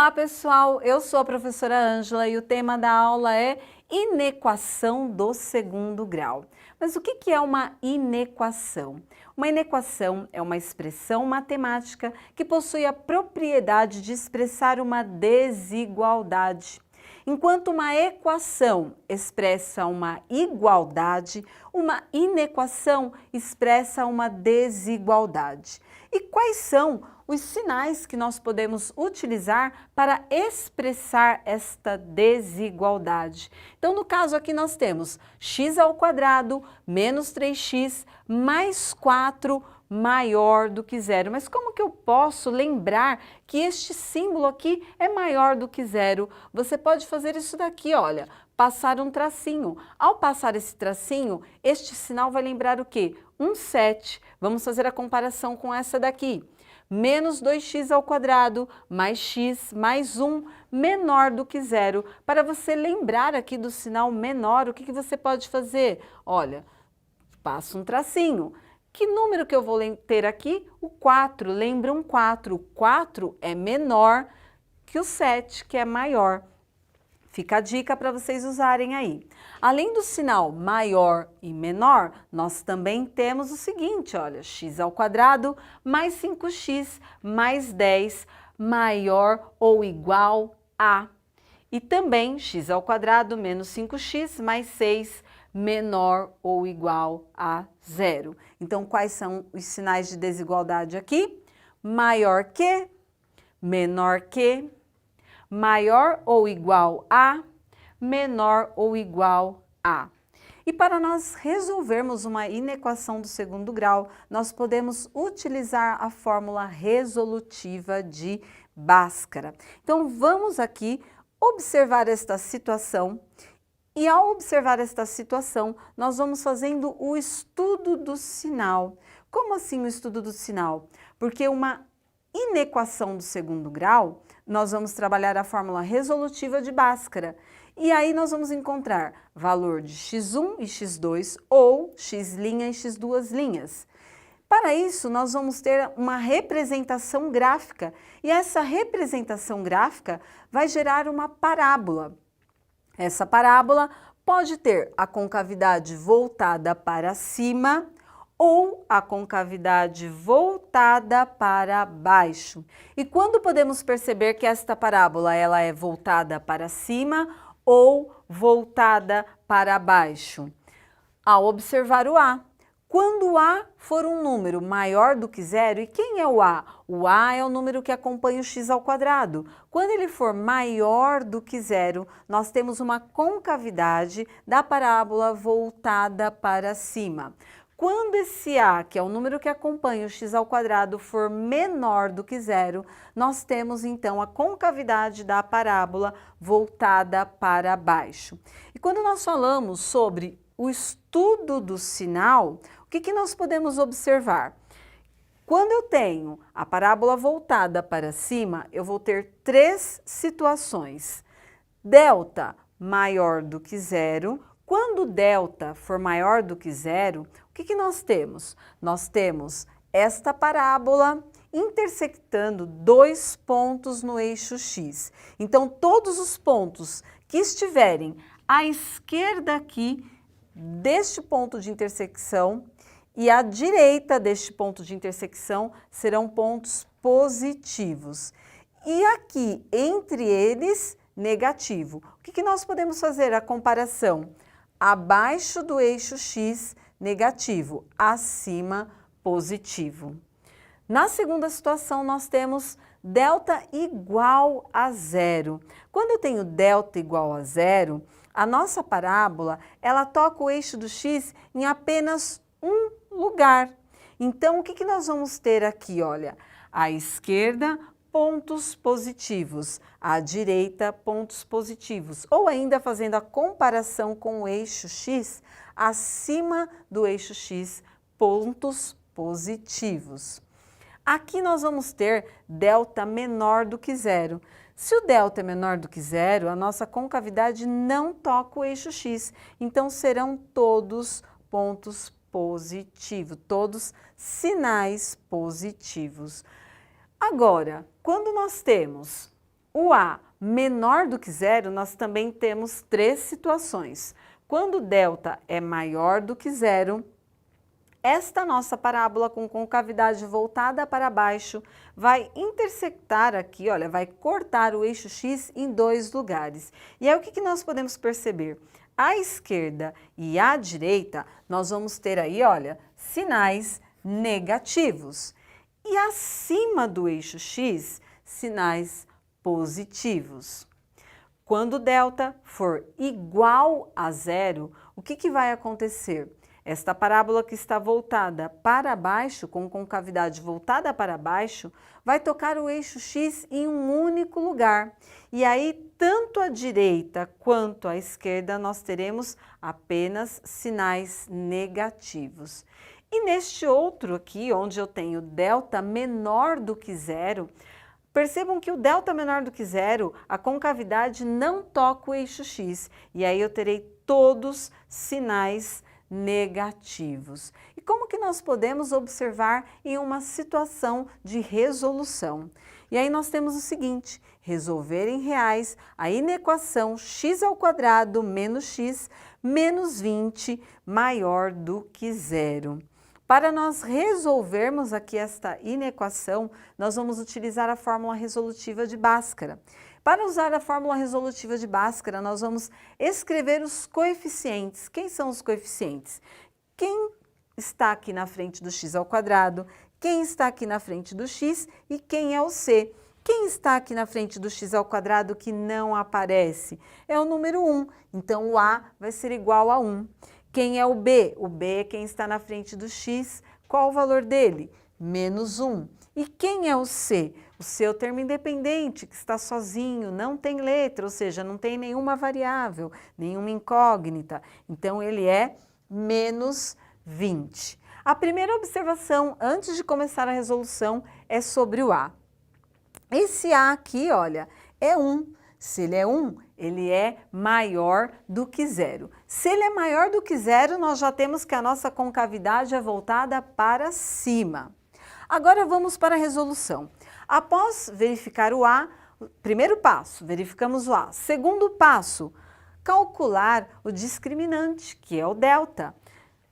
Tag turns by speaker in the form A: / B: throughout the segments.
A: Olá pessoal, eu sou a professora Ângela e o tema da aula é inequação do segundo grau. Mas o que é uma inequação? Uma inequação é uma expressão matemática que possui a propriedade de expressar uma desigualdade. Enquanto uma equação expressa uma igualdade, uma inequação expressa uma desigualdade. E quais são os sinais que nós podemos utilizar para expressar esta desigualdade? Então, no caso aqui nós temos x ao quadrado menos 3x mais 4 maior do que zero. Mas como que eu posso lembrar que este símbolo aqui é maior do que zero? Você pode fazer isso daqui, olha, passar um tracinho. Ao passar esse tracinho, este sinal vai lembrar o quê? Um 7. Vamos fazer a comparação com essa daqui. Menos 2x ao quadrado mais x mais 1 menor do que zero. Para você lembrar aqui do sinal menor, o que você pode fazer? Olha, passa um tracinho. Que número que eu vou ter aqui? O 4. Lembra um 4. O 4 é menor que o 7, que é maior. Fica a dica para vocês usarem aí. Além do sinal maior e menor, nós também temos o seguinte, olha, x ao quadrado mais 5x mais 10 maior ou igual a. E também x ao quadrado menos 5x mais 6 menor ou igual a zero. Então, quais são os sinais de desigualdade aqui? Maior que, menor que, maior ou igual a, menor ou igual a. E para nós resolvermos uma inequação do segundo grau, nós podemos utilizar a fórmula resolutiva de Bhaskara. Então, vamos aqui observar esta situação. E ao observar esta situação, nós vamos fazendo o estudo do sinal. Como assim o estudo do sinal? Porque uma inequação do segundo grau, nós vamos trabalhar a fórmula resolutiva de Bhaskara. E aí nós vamos encontrar valor de x1 e x2 ou x' e x2'. Para isso, nós vamos ter uma representação gráfica. E essa representação gráfica vai gerar uma parábola. Essa parábola pode ter a concavidade voltada para cima ou a concavidade voltada para baixo. E quando podemos perceber que esta parábola ela é voltada para cima ou voltada para baixo? Ao observar o A. Quando o A for um número maior do que zero, e quem é o A? O A é o número que acompanha o x ao quadrado. Quando ele for maior do que zero, nós temos uma concavidade da parábola voltada para cima. Quando esse A, que é o número que acompanha o x ao quadrado, for menor do que zero, nós temos então a concavidade da parábola voltada para baixo. E quando nós falamos sobre o estudo do sinal, o que nós podemos observar? Quando eu tenho a parábola voltada para cima, eu vou ter três situações. Delta maior do que zero. Quando delta for maior do que zero, o que nós temos? Nós temos esta parábola intersectando dois pontos no eixo x. Então, todos os pontos que estiverem à esquerda aqui deste ponto de intersecção e à direita deste ponto de intersecção serão pontos positivos. E aqui, entre eles, negativo. O que nós podemos fazer? A comparação. Abaixo do eixo x, negativo. Acima, positivo. Na segunda situação, nós temos delta igual a zero. Quando eu tenho delta igual a zero, a nossa parábola, ela toca o eixo do x em apenas um lugar. Então, o que nós vamos ter aqui? Olha, à esquerda, pontos positivos, à direita, pontos positivos. Ou ainda fazendo a comparação com o eixo x, acima do eixo x, pontos positivos. Aqui nós vamos ter delta menor do que zero. Se o delta é menor do que zero, a nossa concavidade não toca o eixo x. Então, serão todos pontos positivos, todos sinais positivos. Agora, quando nós temos o A menor do que zero, nós também temos três situações. Quando delta é maior do que zero, esta nossa parábola com concavidade voltada para baixo vai intersectar aqui, olha, vai cortar o eixo X em dois lugares. E aí o que nós podemos perceber? À esquerda e à direita, nós vamos ter aí, olha, sinais negativos. E acima do eixo X, sinais positivos. Quando delta for igual a zero, o que vai acontecer? Esta parábola que está voltada para baixo, com concavidade voltada para baixo, vai tocar o eixo X em um único lugar. E aí, tanto à direita quanto à esquerda, nós teremos apenas sinais negativos. E neste outro aqui, onde eu tenho delta menor do que zero, percebam que o delta menor do que zero, a concavidade não toca o eixo X. E aí eu terei todos sinais negativos. E como que nós podemos observar em uma situação de resolução? E aí nós temos o seguinte: resolver em reais a inequação x² menos x menos 20 maior do que zero. Para nós resolvermos aqui esta inequação, nós vamos utilizar a fórmula resolutiva de Bhaskara. Para usar a fórmula resolutiva de Bhaskara, nós vamos escrever os coeficientes. Quem são os coeficientes? Quem está aqui na frente do x², quem está aqui na frente do x e quem é o c. Quem está aqui na frente do x² que não aparece? É o número 1, então o a vai ser igual a 1. Quem é o b? O b é quem está na frente do x. Qual o valor dele? Menos 1. E quem é o c? O c é o termo independente, que está sozinho, não tem letra, ou seja, não tem nenhuma variável, nenhuma incógnita. Então, ele é menos 20. A primeira observação, antes de começar a resolução, é sobre o a. Esse a aqui, olha, é 1. Se ele é 1, ele é maior do que zero. Se ele é maior do que zero, nós já temos que a nossa concavidade é voltada para cima. Agora vamos para a resolução. Após verificar o a, primeiro passo, verificamos o a. Segundo passo, calcular o discriminante, que é o delta.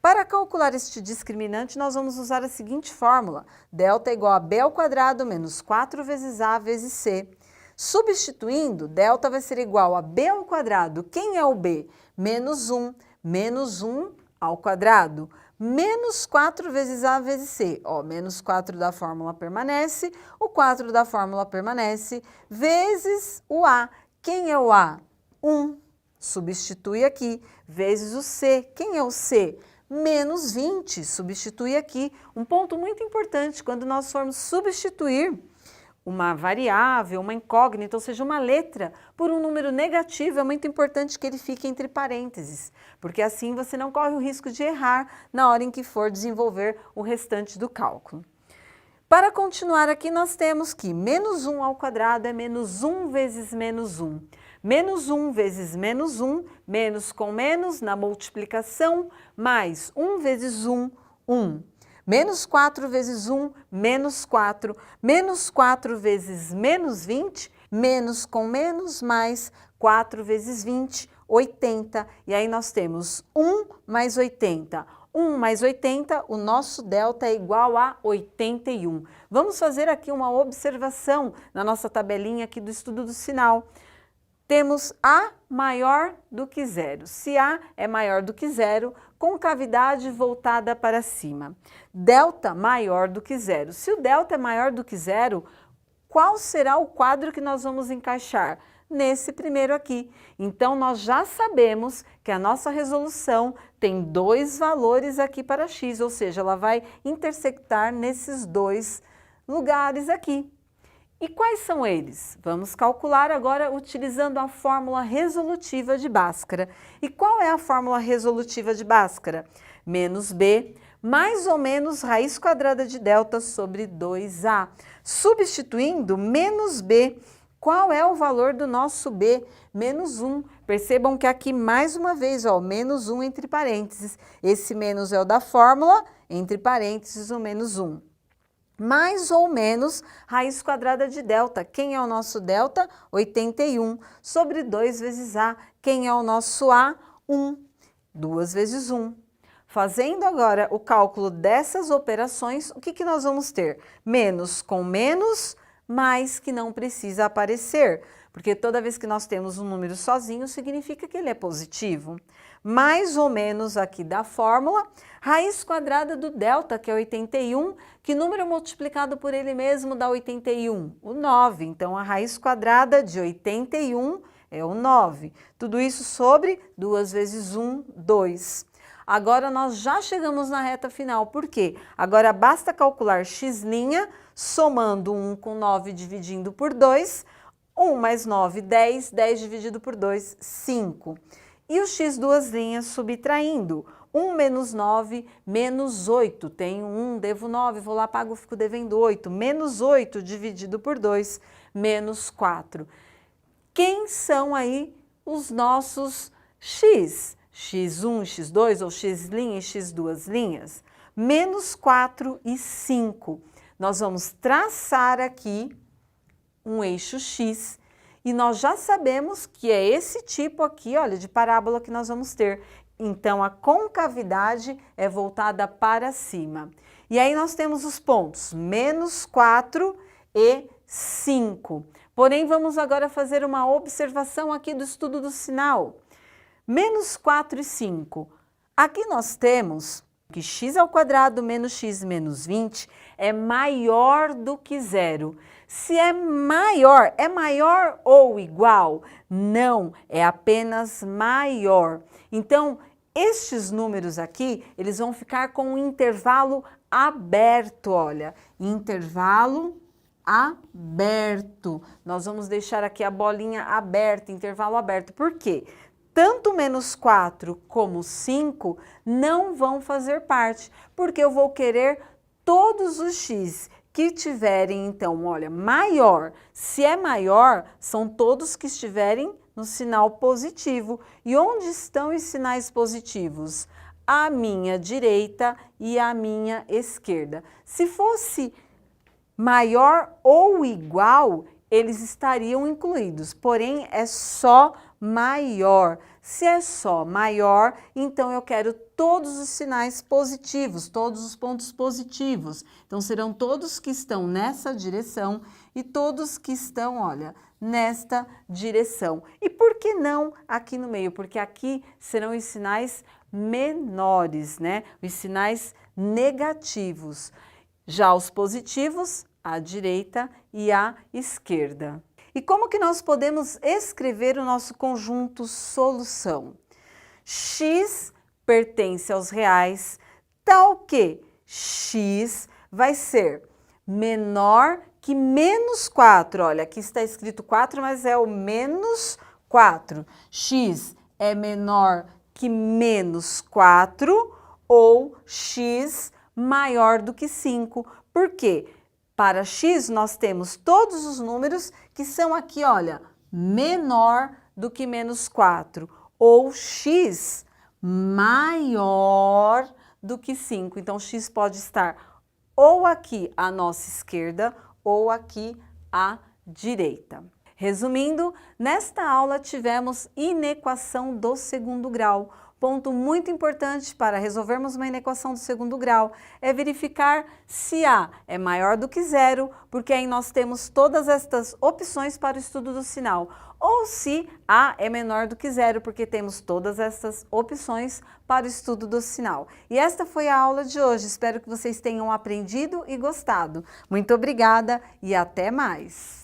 A: Para calcular este discriminante, nós vamos usar a seguinte fórmula: delta é igual a b² menos 4 vezes a vezes c. Substituindo, delta vai ser igual a b². Quem é o b? Menos 1. Menos 1 ao quadrado. Menos 4 vezes a vezes c. Ó, menos 4 da fórmula permanece, o 4 da fórmula permanece, vezes o a. Quem é o a? 1. Substitui aqui, vezes o c. Quem é o c? Menos 20. Substitui aqui. Um ponto muito importante, quando nós formos substituir uma variável, uma incógnita, ou seja, uma letra, por um número negativo, é muito importante que ele fique entre parênteses, porque assim você não corre o risco de errar na hora em que for desenvolver o restante do cálculo. Para continuar aqui, nós temos que menos 1 ao quadrado é menos 1 vezes menos 1. Menos 1 vezes menos 1, menos com menos na multiplicação, mais 1 vezes 1, 1. Menos 4 vezes 1, menos 4. Menos 4 vezes menos 20, menos com menos, mais 4 vezes 20, 80. E aí nós temos 1 mais 80. 1 mais 80, o nosso delta é igual a 81. Vamos fazer aqui uma observação na nossa tabelinha aqui do estudo do sinal. Temos a maior do que zero. Se a é maior do que zero, concavidade voltada para cima. Delta maior do que zero. Se o delta é maior do que zero, qual será o quadro que nós vamos encaixar? Nesse primeiro aqui. Então, nós já sabemos que a nossa resolução tem dois valores aqui para x, ou seja, ela vai intersectar nesses dois lugares aqui. E quais são eles? Vamos calcular agora utilizando a fórmula resolutiva de Bhaskara. E qual é a fórmula resolutiva de Bhaskara? Menos b, mais ou menos raiz quadrada de delta sobre 2a. Substituindo menos b, qual é o valor do nosso b? Menos 1. Percebam que aqui, mais uma vez, ó, menos 1 entre parênteses. Esse menos é o da fórmula, entre parênteses, o menos 1. mais ou menos raiz quadrada de delta. Quem é o nosso delta? 81. Sobre 2 vezes A. Quem é o nosso A? 1. 2 vezes 1. Fazendo agora o cálculo dessas operações, o que nós vamos ter? Menos com menos, mais que não precisa aparecer. Porque toda vez que nós temos um número sozinho, significa que ele é positivo. Mais ou menos aqui da fórmula, raiz quadrada do delta, que é 81, que número multiplicado por ele mesmo dá 81? O 9. Então, a raiz quadrada de 81 é o 9. Tudo isso sobre 2 vezes 1, 2. Agora, nós já chegamos na reta final. Por quê? Agora, basta calcular x', somando 1 com 9 dividindo por 2. 1 mais 9, 10. 10 dividido por 2, 5. E o x duas linhas subtraindo. 1 menos 9, menos 8. Tenho 1, devo 9, vou lá, pago, fico devendo 8. Menos 8 dividido por 2, menos 4. Quem são aí os nossos x? x1, x2 ou x' e x duas linhas? Menos 4 e 5. Nós vamos traçar aqui um eixo x e nós já sabemos que é esse tipo aqui, olha, de parábola que nós vamos ter. Então, a concavidade é voltada para cima. E aí nós temos os pontos menos 4 e 5. Porém, vamos agora fazer uma observação aqui do estudo do sinal. Menos 4 e 5. Aqui nós temos que x² menos x menos 20 é maior do que zero. Se é maior ou igual? Não, é apenas maior. Então, estes números aqui, eles vão ficar com um intervalo aberto, olha, intervalo aberto. Nós vamos deixar aqui a bolinha aberta, intervalo aberto. Por quê? Tanto menos 4 como 5 não vão fazer parte, porque eu vou querer todos os x que tiverem, então, olha, maior. Se é maior, são todos que estiverem no sinal positivo. E onde estão os sinais positivos? À minha direita e à minha esquerda. Se fosse maior ou igual, eles estariam incluídos, porém é só maior. Se é só maior, então eu quero todos os sinais positivos, todos os pontos positivos. Então serão todos que estão nessa direção e todos que estão, olha, nesta direção. E por que não aqui no meio? Porque aqui serão os sinais menores, né? Os sinais negativos. Já os positivos, à direita e à esquerda. E como que nós podemos escrever o nosso conjunto solução? X pertence aos reais, tal que x vai ser menor que menos 4. Olha, aqui está escrito 4, mas é o menos 4. X é menor que menos 4 ou x maior do que 5. Por quê? Para x, nós temos todos os números que são aqui, olha, menor do que menos 4, ou x maior do que 5. Então, x pode estar ou aqui à nossa esquerda ou aqui à direita. Resumindo, nesta aula tivemos inequação do segundo grau. Ponto muito importante para resolvermos uma inequação do segundo grau é verificar se A é maior do que zero, porque aí nós temos todas estas opções para o estudo do sinal. Ou se A é menor do que zero, porque temos todas estas opções para o estudo do sinal. E esta foi a aula de hoje. Espero que vocês tenham aprendido e gostado. Muito obrigada e até mais!